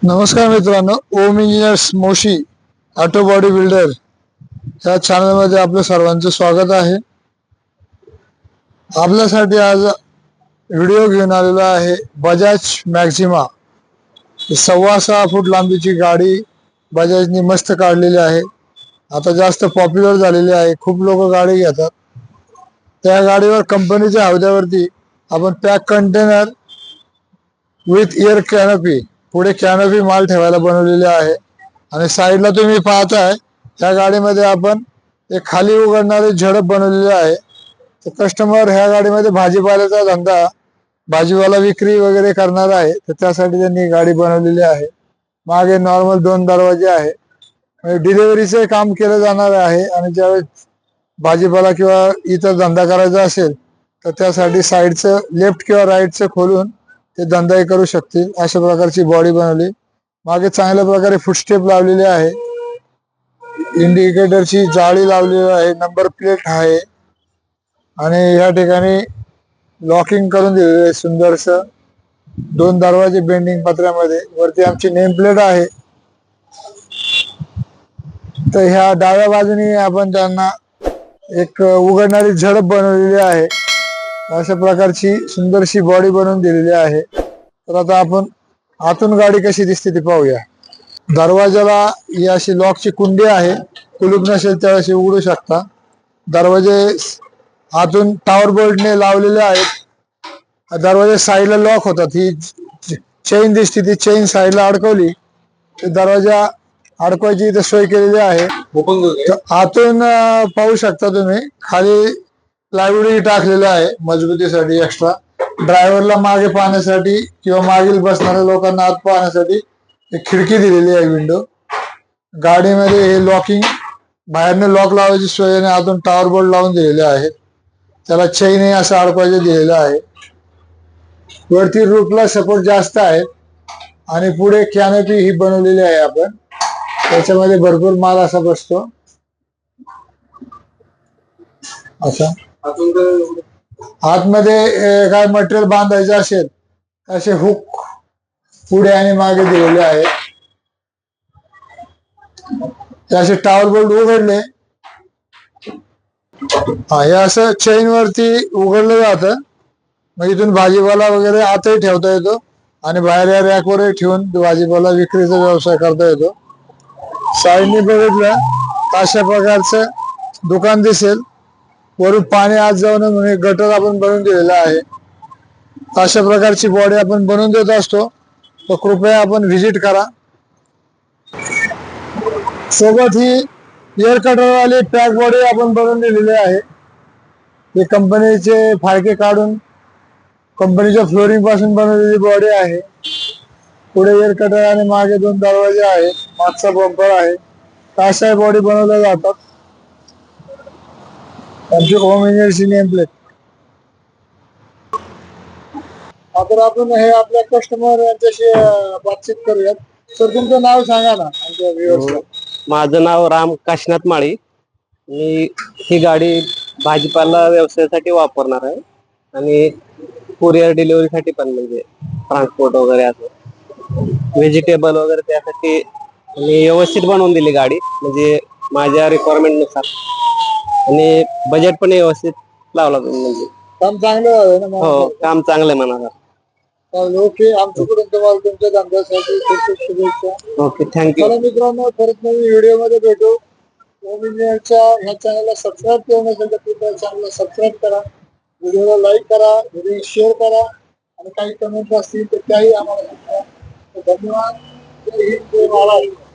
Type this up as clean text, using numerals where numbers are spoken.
नमस्कार मित्रांनो, Om engineers Moshi auto body builder या चॅनलमध्ये आपलं सर्वांचं स्वागत आहे. आपल्यासाठी आज व्हिडिओ घेऊन आलेला आहे बजाज मॅक्झिमा. 6.25 फूट लांबीची गाडी बजाजनी मस्त काढलेली आहे. आता जास्त पॉप्युलर झालेली आहे, खूप लोक गाडी घेतात. त्या गाडीवर कंपनीच्या हौद्यावरती आपण pack container with air canopy, पुढे कॅनोपी माल ठेवायला बनवलेले आहे. आणि साईडला तुम्ही पाहताय त्या गाडीमध्ये आपण एक खाली उघडणारी झडप बनवलेली आहे. तर कस्टमर ह्या गाडीमध्ये भाजीपाल्याचा धंदा, भाजीपाला विक्री वगैरे करणार आहे, तर त्यासाठी त्यांनी गाडी बनवलेली आहे. मागे नॉर्मल 2 दरवाजे आहे, म्हणजे डिलिव्हरीचे काम केलं जाणार आहे. आणि ज्यावेळेस भाजीपाला किंवा इतर धंदा करायचा असेल तर त्यासाठी साईडचं लेफ्ट किंवा राईटचं खोलून ते धंदाही करू शकतील, अशा प्रकारची बॉडी बनवली. मागे चांगल्या प्रकारे फुटस्टेप लावलेली आहे, इंडिकेटरची जाळी लावलेली आहे, नंबर प्लेट आहे. आणि या ठिकाणी लॉकिंग करून दिलेलं आहे सुंदरस. 2 दरवाजे बेंडिंग पत्र्यामध्ये, वरती आमची नेम प्लेट आहे. तर ह्या डाव्या बाजूने आपण त्यांना एक उघडणारी झडप बनवलेली आहे. अशा प्रकारची सुंदरशी बॉडी बनवून दिलेली आहे. तर आता आपण आतून गाडी कशी दिसते ते पाहूया. दरवाजाला ही अशी लॉकची कुंडी आहे, कुलूप नसेल तर अशी उघडू शकता. दरवाजे आतून टॉवर बोल्टने लावलेले आहेत. दरवाजे साईडला लॉक होतात. ही चेन दिसते, ती चेन साईडला अडकवली तर दरवाजा अडकवायची इथे सोय केलेली आहे. आतून पाहू शकता तुम्ही, खाली प्लायवूड टाकलेलं आहे मजबूतीसाठी एक्स्ट्रा. ड्रायव्हरला मागे पाहण्यासाठी किंवा मागील बसणाऱ्या लोकांना आत पाहण्यासाठी एक खिडकी दिलेली आहे, विंडो. गाडीमध्ये हे लॉकिंग, बाहेरने लॉक लावायची सोय आणि आतून टॉवर बोल्ट लावून दिलेले आहेत. त्याला चेनही असं अडकवायचं दिलेलं आहे. वरती रूफला सपोर्ट जास्त आहे आणि पुढे कॅनोपी ही बनवलेली आहे आपण. त्याच्यामध्ये भरपूर माल असा बसतो. असा आतमध्ये काय मटेरियल बांधायचं असेल असे हुक पुढे आणि मागे दिलेले आहे. त्याचे टॉवर बोल्ट उघडले, हे असं चेन वरती उघडलं जातं. मग इथून भाजीपाला वगैरे आतही ठेवता येतो आणि बाहेर या रॅकवरही ठेवून भाजीपाला विक्रीचा व्यवसाय करता येतो. साईडने बघितलं अशा प्रकारचं दुकान दिसेल. वरून पाणी आत जाऊ नये म्हणून गटर आपण बनवून दिलेला आहे. अशा प्रकारची बॉडी आपण बनवून देत असतो, तर कृपया आपण व्हिजिट करा. सोबत ही एअर कटर वाली पॅक बॉडी आपण बनवून दिलेली आहे. हे कंपनीचे फाळके काढून कंपनीच्या फ्लोरिंग पासून बनवलेली बॉडी आहे. पुढे एअर कटर आणि मागे 2 दरवाजे आहेत, मागचा बंपर आहे. अशा बॉडी बनवल्या जातात. आमची ओम इंजिनियरची नेम प्लेट. आता आपण हे आपल्या कस्टमर यांच्याशी बातचीत करूयात. सर, तुमचं नाव सांगा ना आमच्या व्ह्युअर्सला. माझं नाव राम काशीनाथ माळी. मी ही गाडी भाजीपाला व्यवसायासाठी वापरणार आहे आणि कुरिअर डिलिव्हरीसाठी पण, म्हणजे ट्रान्सपोर्ट वगैरे असं व्हेजिटेबल वगैरे त्यासाठी मी व्यवस्थित बनवून दिली गाडी, म्हणजे माझ्या रिक्वायरमेंट नुसार. आणि बजेट पण व्यवस्थित लावला तुम्ही, म्हणजे काम चांगलं आहे ना? हो, काम चांगलं आहे म्हणाला. ओके, आमच्याकडून तुम्हाला तुमच्या धंद्यासाठी खूप खूप शुभेच्छा. Okay, thank you. चला मित्रांनो, परत नवीन व्हिडिओ मध्ये भेटू. ओम इंजिनियरच्या ह्या चॅनलला सबस्क्राईब केलं नसेल तर कृपया चॅनलला सबस्क्राईब करा, व्हिडिओला लाईक करा, व्हिडिओ शेअर करा आणि काही कमेंट असतील तर त्याही आम्हाला सांगा. धन्यवाद. जय हिंद, जय महाराष्ट्र.